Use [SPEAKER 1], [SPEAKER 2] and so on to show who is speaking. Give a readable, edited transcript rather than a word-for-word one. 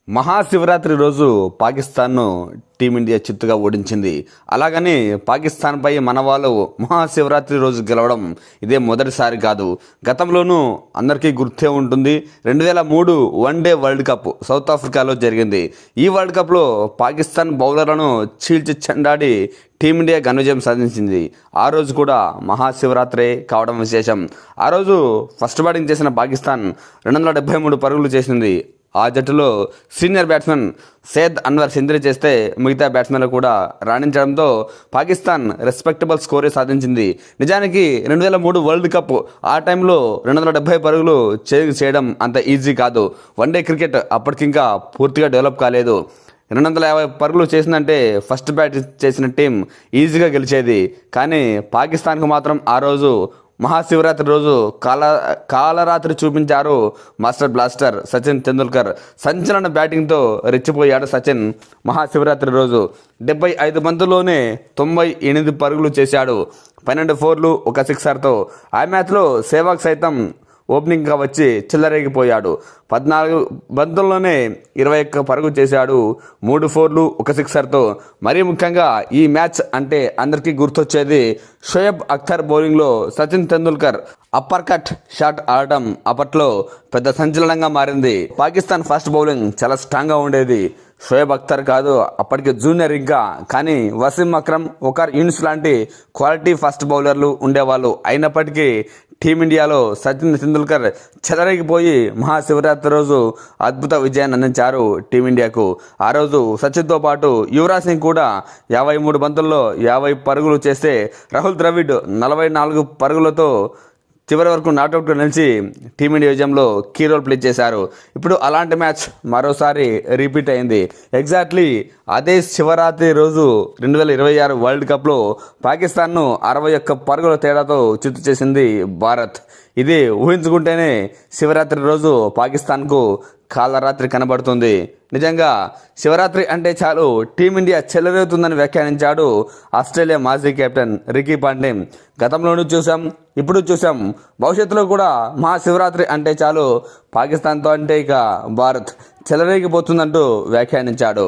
[SPEAKER 1] మహాశివరాత్రి రోజు పాకిస్తాన్ను టీమిండియా చిత్తుగా ఓడించింది. అలాగని పాకిస్తాన్పై మన వాళ్ళు మహాశివరాత్రి రోజు గెలవడం ఇదే మొదటిసారి కాదు. గతంలోనూ అందరికీ గుర్తే ఉంటుంది. 2003 వన్డే వరల్డ్ కప్ సౌత్ ఆఫ్రికాలో జరిగింది. ఈ వరల్డ్ కప్లో పాకిస్తాన్ బౌలర్లను చీల్చి చెండాడి టీమిండియా ఘన విజయం సాధించింది. ఆ రోజు కూడా మహాశివరాత్రే కావడం విశేషం. ఆ రోజు ఫస్ట్ బ్యాటింగ్ చేసిన పాకిస్తాన్ 273 పరుగులు చేసింది. ఆ జట్టులో senior batsmen Syed Anwar century చేస్తే మిగతా బ్యాట్స్మెన్లు కూడా రాణించడంతో పాకిస్తాన్ రెస్పెక్టబుల్ స్కోరే సాధించింది. నిజానికి 2003 వరల్డ్ కప్ ఆ టైంలో 270 పరుగులు చేయడం అంత ఈజీ కాదు. వన్డే క్రికెట్ అప్పటికింకా పూర్తిగా డెవలప్ కాలేదు. 250 పరుగులు చేసిందంటే ఫస్ట్ బ్యాట్ చేసిన టీం ఈజీగా గెలిచేది. కానీ పాకిస్తాన్కు మాత్రం ఆ రోజు మహాశివరాత్రి రోజు కాలరాత్రి చూపించారు మాస్టర్ బ్లాస్టర్ సచిన్ తెందుల్కర్. సంచలన బ్యాటింగ్తో రెచ్చిపోయాడు సచిన్. మహాశివరాత్రి రోజు 75 బంతుల్లోనే 98 పరుగులు చేశాడు. 12 ఫోర్లు, 1 సిక్సర్తో. ఆ మ్యాచ్లో సెహ్వాగ్ సైతం ఓపెనింగ్గా వచ్చి చిల్లరేగిపోయాడు. 14 బంతుల్లోనే 21 పరుగు చేశాడు. 3 ఫోర్లు, 1 సిక్సర్తో. మరీ ముఖ్యంగా ఈ మ్యాచ్ అంటే అందరికీ గుర్తొచ్చేది షోయబ్ అఖ్తర్ బౌలింగ్లో Sachin Tendulkar upper cut shot ఆడటం అప్పట్లో పెద్ద సంచలనంగా మారింది. పాకిస్తాన్ ఫాస్ట్ బౌలింగ్ చాలా స్ట్రాంగ్గా ఉండేది. షోయబ్ అఖ్తర్ కాదు, అప్పటికి జూనియర్ ఇంకా. కానీ వసీం అక్రమ్, ఒకర్ యూనిస్ లాంటి క్వాలిటీ ఫాస్ట్ బౌలర్లు ఉండేవాళ్ళు. అయినప్పటికీ టీమిండియాలో సచిన్ తెందుల్కర్ చెలరేగిపోయి మహాశివరాత్రి రోజు అద్భుత విజయాన్ని అందించారు టీమిండియాకు. ఆ రోజు సచిన్తో పాటు యువరాజ్ సింగ్ కూడా 53 బంతుల్లో 50 పరుగులు చేస్తే రాహుల్ ద్రవిడ్ 44 పరుగులతో చివరి వరకు నాట్అవుట్గా నిలిచి టీమిండియా విజయంలో కీ రోల్ ప్లే చేశారు. ఇప్పుడు అలాంటి మ్యాచ్ మరోసారి రిపీట్ అయింది. ఎగ్జాక్ట్లీ అదే శివరాత్రి రోజు 2026 వరల్డ్ కప్లో పాకిస్తాన్ను 61 పరుగుల తేడాతో చిత్తు చేసింది భారత్. ఇది ఊహించుకుంటేనే శివరాత్రి రోజు పాకిస్తాన్కు కాలరాత్రి కనబడుతుంది. నిజంగా శివరాత్రి అంటే చాలు టీమిండియా చెలరేగుతుందని వ్యాఖ్యానించాడు ఆస్ట్రేలియా మాజీ కెప్టెన్ రికీ పాండే. గతంలోనూ చూసాం, ఇప్పుడు చూసాం, భవిష్యత్తులో కూడా మహాశివరాత్రి అంటే చాలు పాకిస్తాన్తో అంటే ఇక భారత్ చెలరేగిపోతుందంటూ వ్యాఖ్యానించాడు.